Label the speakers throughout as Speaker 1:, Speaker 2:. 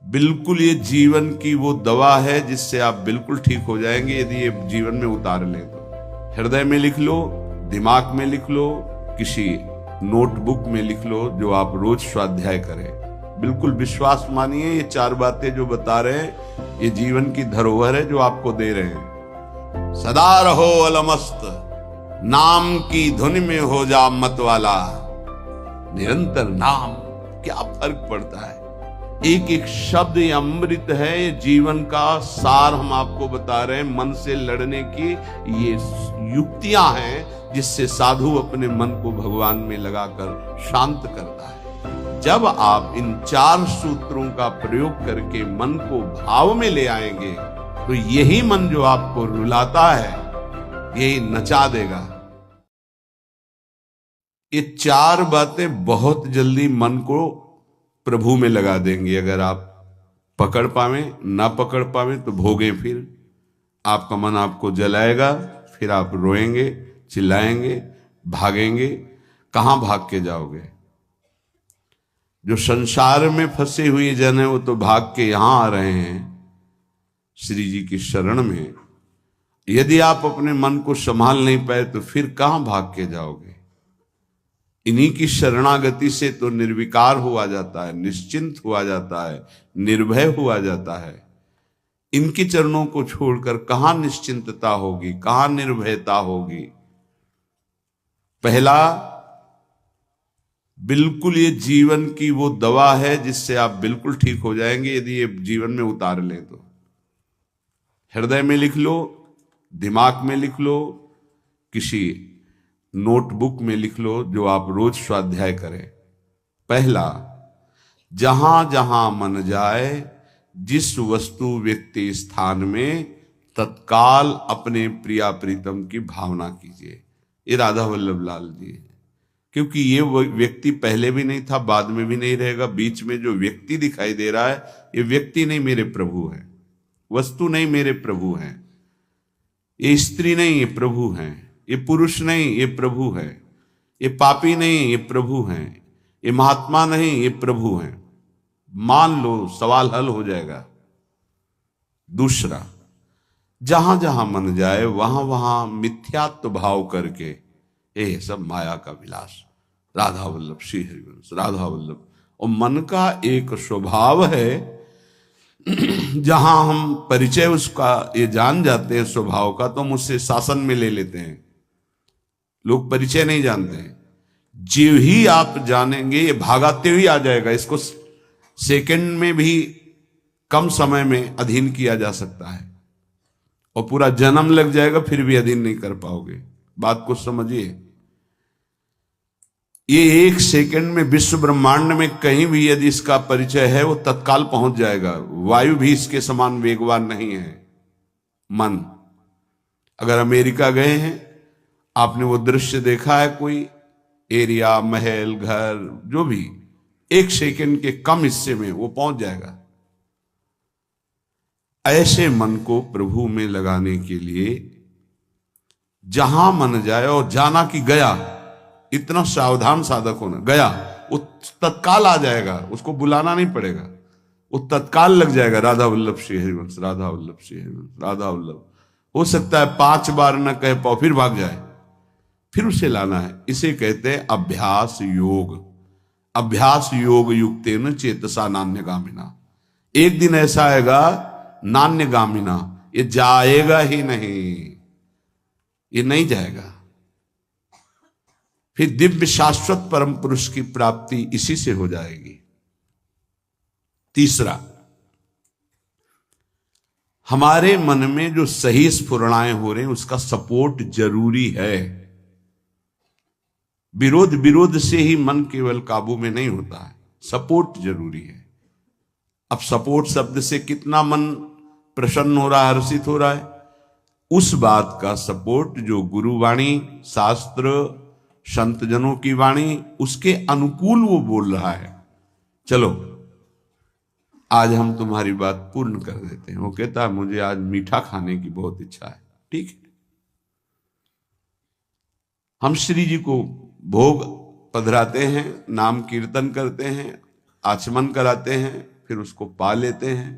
Speaker 1: बिल्कुल ये जीवन की वो दवा है जिससे आप बिल्कुल ठीक हो जाएंगे यदि ये जीवन में उतार लें तो। हृदय में लिख लो, दिमाग में लिख लो, किसी नोटबुक में लिख लो, जो आप रोज स्वाध्याय करें। बिल्कुल विश्वास मानिए, ये 4 बातें जो बता रहे हैं ये जीवन की धरोहर है जो आपको दे रहे हैं। सदा रहो अलमस्त, नाम की धुन में हो जा मत वाला, निरंतर नाम। क्या फर्क पड़ता है, एक एक शब्द ये अमृत है, ये जीवन का सार हम आपको बता रहे हैं। मन से लड़ने की ये युक्तियां हैं जिससे साधु अपने मन को भगवान में लगाकर शांत करता है। जब आप इन 4 सूत्रों का प्रयोग करके मन को भाव में ले आएंगे तो यही मन जो आपको रुलाता है यही नचा देगा। ये 4 बातें बहुत जल्दी मन को प्रभु में लगा देंगे। अगर आप पकड़ पावे, ना पकड़ पावे तो भोगे। फिर आपका मन आपको जलाएगा, फिर आप रोएंगे, चिल्लाएंगे, भागेंगे। कहां भाग के जाओगे? जो संसार में फंसे हुए जन है वो तो भाग के यहां आ रहे हैं श्री जी की शरण में। यदि आप अपने मन को संभाल नहीं पाए तो फिर कहां भाग के जाओगे? इन्हीं की शरणागति से तो निर्विकार हुआ जाता है, निश्चिंत हुआ जाता है, निर्भय हुआ जाता है। इनके चरणों को छोड़कर कहां निश्चिंतता होगी, कहां निर्भयता होगी? पहला, बिल्कुल ये जीवन की वो दवा है जिससे आप बिल्कुल ठीक हो जाएंगे यदि ये जीवन में उतार लें तो। हृदय में लिख लो, दिमाग में लिख लो, किसी नोटबुक में लिख लो, जो आप रोज स्वाध्याय करें। पहला, जहां जहां मन जाए, जिस वस्तु व्यक्ति स्थान में तत्काल अपने प्रिया प्रीतम की भावना कीजिए। ये राधा वल्लभ लाल जी है। क्योंकि ये व्यक्ति पहले भी नहीं था, बाद में भी नहीं रहेगा। बीच में जो व्यक्ति दिखाई दे रहा है ये व्यक्ति नहीं, मेरे प्रभु है। वस्तु नहीं, मेरे प्रभु हैं। ये स्त्री नहीं, ये प्रभु हैं। ये पुरुष नहीं, ये प्रभु है। ये पापी नहीं, ये प्रभु हैं। ये महात्मा नहीं, ये प्रभु हैं। मान लो, सवाल हल हो जाएगा। दूसरा, जहां जहां मन जाए वहां वहां मिथ्यात्व भाव करके ये सब माया का विलास। राधा वल्लभ श्री हरिवंश, राधा वल्लभ। और मन का एक स्वभाव है, जहां हम परिचय उसका ये जान जाते हैं स्वभाव का, तो हम उससे शासन में ले लेते हैं। लोग परिचय नहीं जानते हैं। जीव ही आप जानेंगे, ये भागाते हुए आ जाएगा। इसको सेकंड में भी कम समय में अधीन किया जा सकता है, और पूरा जन्म लग जाएगा फिर भी अधीन नहीं कर पाओगे। बात को समझिए। ये 1 सेकंड में विश्व ब्रह्मांड में कहीं भी यदि इसका परिचय है वो तत्काल पहुंच जाएगा। वायु भी इसके समान वेगवान नहीं है मन। अगर अमेरिका गए हैं, आपने वो दृश्य देखा है, कोई एरिया, महल, घर, जो भी 1 सेकंड के कम हिस्से में वो पहुंच जाएगा। ऐसे मन को प्रभु में लगाने के लिए जहां मन जाए, और जाना कि गया, इतना सावधान साधक होना। गया वो तत्काल आ जाएगा, उसको बुलाना नहीं पड़ेगा, वो तत्काल लग जाएगा। राधा वल्लभ श्री हरिवंश, राधा वल्लभ श्री हरिवंश, राधा वल्लभ। हो सकता है 5 बार न कह पाओ, फिर भाग जाए, फिर उसे लाना है। इसे कहते हैं अभ्यास योग। अभ्यास योग युक्तेन चेतसा नान्यगामिना। एक दिन ऐसा आएगा नान्यगामिना, ये जाएगा ही नहीं, ये नहीं जाएगा। फिर दिव्य शाश्वत परम पुरुष की प्राप्ति इसी से हो जाएगी। तीसरा, हमारे मन में जो सही स्फुरणाएं हो रहे हैं उसका सपोर्ट जरूरी है। विरोध से ही मन केवल काबू में नहीं होता है, सपोर्ट जरूरी है। अब सपोर्ट शब्द से कितना मन प्रसन्न हो रहा है, हर्षित हो रहा है, उस बात का सपोर्ट जो गुरुवाणी, शास्त्र, संत जनों की वाणी, उसके अनुकूल वो बोल रहा है। चलो आज हम तुम्हारी बात पूर्ण कर देते हैं। वो कहता है मुझे आज मीठा खाने की बहुत इच्छा है। ठीक है, हम श्री जी को भोग पधराते हैं, नाम कीर्तन करते हैं, आचमन कराते हैं, फिर उसको पा लेते हैं,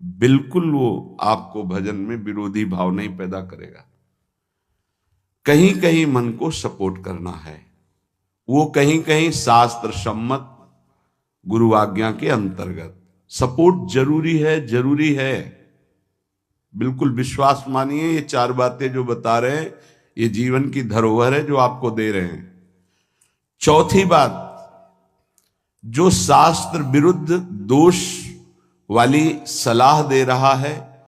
Speaker 1: बिल्कुल वो आपको भजन में विरोधी भाव नहीं पैदा करेगा। कहीं कहीं मन को सपोर्ट करना है, वो कहीं कहीं शास्त्र सम्मत गुरु आज्ञा के अंतर्गत सपोर्ट जरूरी है, जरूरी है। बिल्कुल विश्वास मानिए, ये 4 बातें जो बता रहे हैं ये जीवन की धरोहर है जो आपको दे रहे हैं। चौथी बात, जो शास्त्र विरुद्ध दोष वाली सलाह दे रहा है